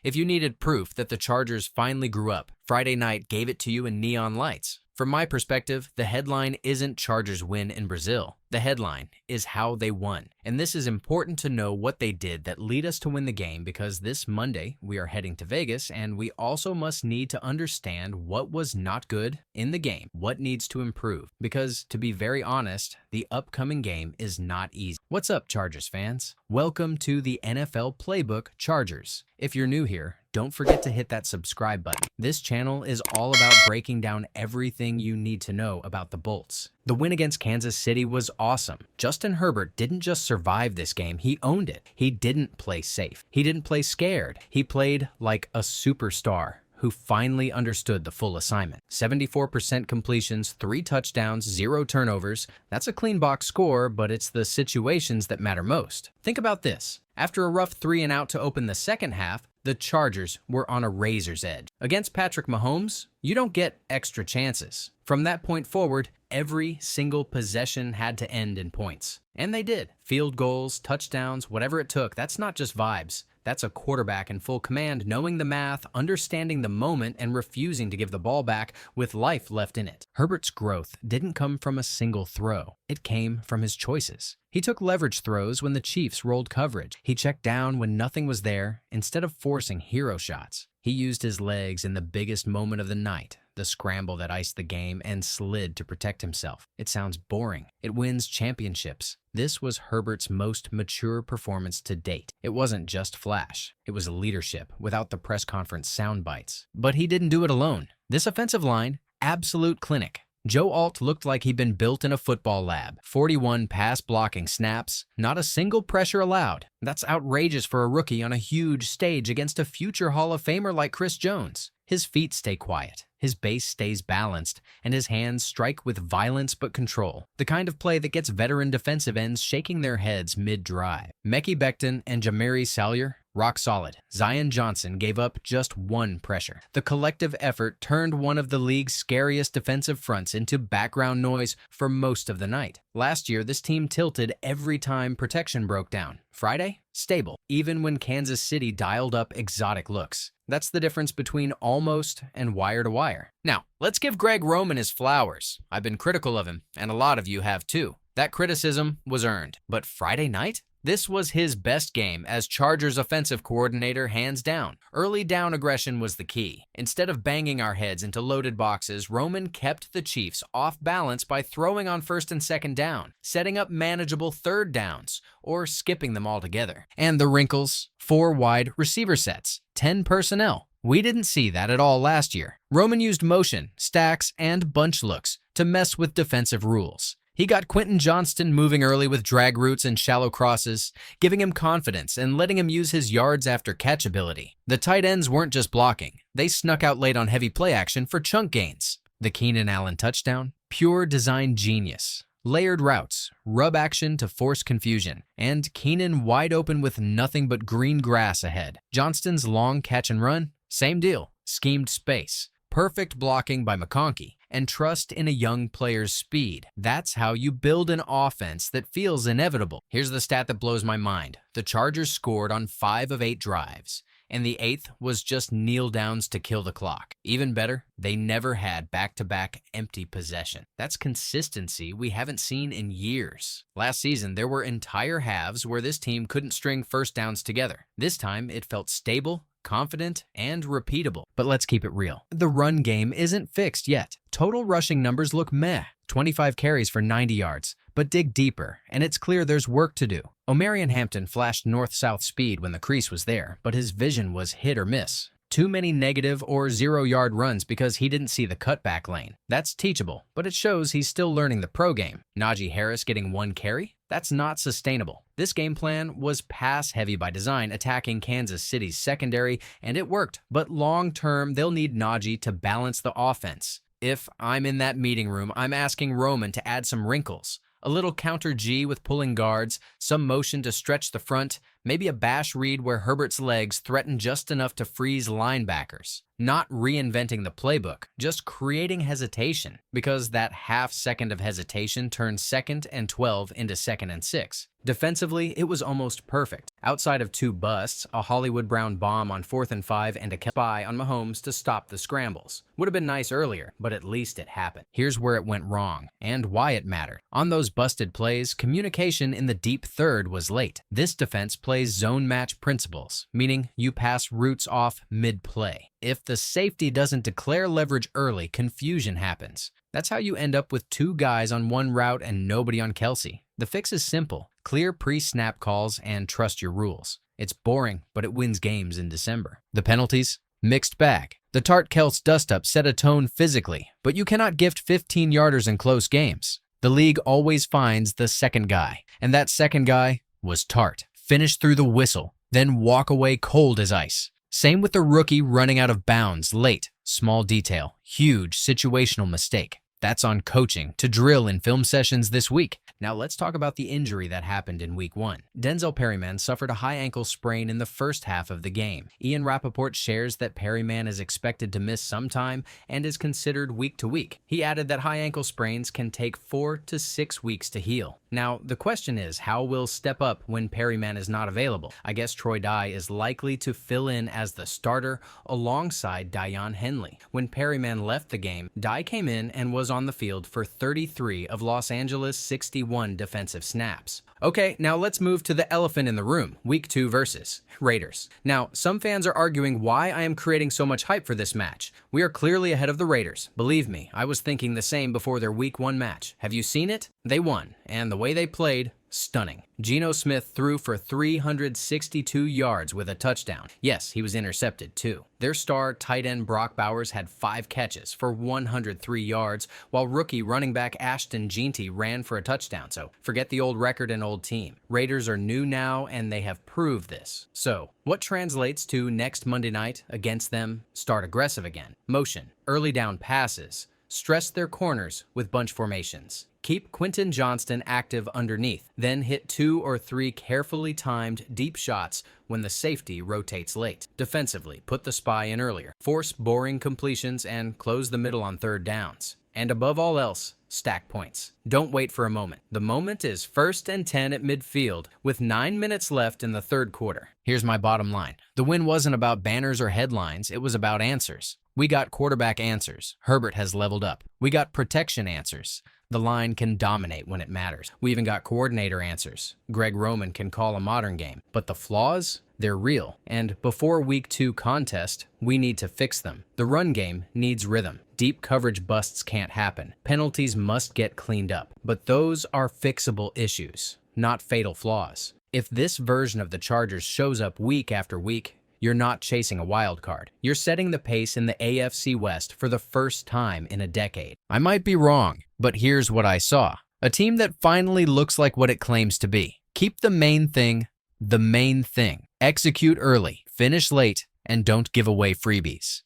If you needed proof that the Chargers finally grew up, Friday night gave it to you in neon lights. From my perspective, the headline isn't Chargers win in Brazil. The headline is how they won. And this is important to know what they did that lead us to win the game, because this Monday we are heading to Vegas, and we also must need to understand what was not good in the game, what needs to improve. Because to be very honest, the upcoming game is not easy. What's up, Chargers fans? Welcome to the NFL Playbook Chargers. If you're new here, don't forget to hit that subscribe button. This channel is all about breaking down everything you need to know about the Bolts. The win against Kansas City was awesome. Justin Herbert didn't just survive this game, he owned it. He didn't play safe. He didn't play scared. He played like a superstar who finally understood the full assignment. 74% completions, 3 touchdowns, 0 turnovers. That's a clean box score, but it's the situations that matter most. Think about this. After a rough 3-and-out to open the second half, the Chargers were on a razor's edge. Against Patrick Mahomes, you don't get extra chances. From that point forward, every single possession had to end in points. And they did. Field goals, touchdowns, whatever it took. That's not just vibes. That's a quarterback in full command, knowing the math, understanding the moment, and refusing to give the ball back with life left in it. Herbert's growth didn't come from a single throw. It came from his choices. He took leverage throws when the Chiefs rolled coverage. He checked down when nothing was there instead of forcing hero shots. He used his legs in the biggest moment of the night, the scramble that iced the game, and slid to protect himself. It sounds boring. It wins championships. This was Herbert's most mature performance to date. It wasn't just flash. It was leadership without the press conference sound bites. But he didn't do it alone. This offensive line, absolute clinic. Joe Alt looked like he'd been built in a football lab. 41 pass blocking snaps, not a single pressure allowed. That's outrageous for a rookie on a huge stage against a future Hall of Famer like Chris Jones. His feet stay quiet, his base stays balanced, and his hands strike with violence but control. The kind of play that gets veteran defensive ends shaking their heads mid-drive. Mekhi Becton and Jamari Salyer, rock solid. Zion Johnson gave up just 1 pressure. The collective effort turned one of the league's scariest defensive fronts into background noise for most of the night. Last year, this team tilted every time protection broke down. Friday, stable, even when Kansas City dialed up exotic looks. That's the difference between almost and wire to wire. Now, let's give Greg Roman his flowers. I've been critical of him, and a lot of you have too. That criticism was earned. But Friday night? This was his best game as Chargers offensive coordinator, hands down. Early down aggression was the key. Instead of banging our heads into loaded boxes, Roman kept the Chiefs off balance by throwing on 1st and 2nd down, setting up manageable 3rd downs, or skipping them altogether. And the wrinkles? 4 wide receiver sets, 10 personnel. We didn't see that at all last year. Roman used motion, stacks, and bunch looks to mess with defensive rules. He got Quinton Johnston moving early with drag routes and shallow crosses, giving him confidence and letting him use his yards after catch ability. The tight ends weren't just blocking. They snuck out late on heavy play action for chunk gains. The Keenan Allen touchdown? Pure design genius. Layered routes, rub action to force confusion, and Keenan wide open with nothing but green grass ahead. Johnston's long catch and run? Same deal. Schemed space. Perfect blocking by McConkey, and trust in a young player's speed. That's how you build an offense that feels inevitable. Here's the stat that blows my mind. The Chargers scored on 5 of 8 drives, and the 8th was just kneel downs to kill the clock. Even better, they never had back-to-back empty possession. That's consistency we haven't seen in years. Last season, there were entire halves where this team couldn't string 1st downs together. This time, it felt stable, confident, and repeatable. But let's keep it real. The run game isn't fixed yet. Total rushing numbers look meh. 25 carries for 90 yards. But dig deeper, and it's clear there's work to do. Omarion Hampton flashed north-south speed when the crease was there, but his vision was hit or miss. Too many negative or 0-yard runs because he didn't see the cutback lane. That's teachable, but it shows he's still learning the pro game. Najee Harris getting 1 carry? That's not sustainable. This game plan was pass-heavy by design, attacking Kansas City's secondary, and it worked. But long-term, they'll need Najee to balance the offense. If I'm in that meeting room, I'm asking Roman to add some wrinkles. A little counter G with pulling guards, some motion to stretch the front, maybe a bash read where Herbert's legs threaten just enough to freeze linebackers. Not reinventing the playbook, just creating hesitation, because that half second of hesitation turns 2nd and 12 into 2nd and 6. Defensively, it was almost perfect. Outside of 2 busts, a Hollywood Brown bomb on 4th and 5 and a spy on Mahomes to stop the scrambles. Would have been nice earlier, but at least it happened. Here's where it went wrong, and why it mattered. On those busted plays, communication in the deep third was late. This defense plays zone match principles, meaning you pass routes off mid-play. If the safety doesn't declare leverage early, confusion happens. That's how you end up with 2 guys on one route and nobody on Kelsey. The fix is simple. Clear pre-snap calls and trust your rules. It's boring, but it wins games in December. The penalties? Mixed bag. The Tart-Kels dust-up set a tone physically, but you cannot gift 15-yarders in close games. The league always finds the second guy, and that second guy was Tart. Finish through the whistle, then walk away cold as ice. Same with the rookie running out of bounds late. Small detail, huge situational mistake. That's on coaching to drill in film sessions this week. Now let's talk about the injury that happened in Week 1. Denzel Perryman suffered a high ankle sprain in the first half of the game. Ian Rappaport shares that Perryman is expected to miss some time and is considered week to week. He added that high ankle sprains can take 4 to 6 weeks to heal. Now, the question is, how will step up when Perryman is not available? I guess Troy Dye is likely to fill in as the starter alongside Deion Henley. When Perryman left the game, Dye came in and was on the field for 33 of Los Angeles' 61 defensive snaps. Okay, now let's move to the elephant in the room, Week 2 versus Raiders. Now, some fans are arguing why I am creating so much hype for this match. We are clearly ahead of the Raiders. Believe me, I was thinking the same before their Week 1 match. Have you seen it? They won, and the way they played, stunning. Geno Smith threw for 362 yards with a touchdown. Yes, he was intercepted too. Their star tight end Brock Bowers had 5 catches for 103 yards, while rookie running back Ashton Jeanty ran for a touchdown. So forget the old record and old team. Raiders are new now, and they have proved this. So what translates to next Monday night against them? Start aggressive again. Motion, early down passes. Stress their corners with bunch formations. Keep Quinton Johnston active underneath, then hit 2 or 3 carefully timed deep shots when the safety rotates late. Defensively, put the spy in earlier. Force boring completions and close the middle on 3rd downs. And above all else, stack points. Don't wait for a moment. The moment is 1st and 10 at midfield with 9 minutes left in the 3rd quarter. Here's my bottom line. The win wasn't about banners or headlines, it was about answers. We got quarterback answers. Herbert has leveled up. We got protection answers. The line can dominate when it matters. We even got coordinator answers. Greg Roman can call a modern game. But the flaws? They're real. And before Week 2 contest, we need to fix them. The run game needs rhythm. Deep coverage busts can't happen. Penalties must get cleaned up. But those are fixable issues, not fatal flaws. If this version of the Chargers shows up week after week, you're not chasing a wild card. You're setting the pace in the AFC West for the first time in a decade. I might be wrong, but here's what I saw. A team that finally looks like what it claims to be. Keep the main thing the main thing. Execute early, finish late, and don't give away freebies.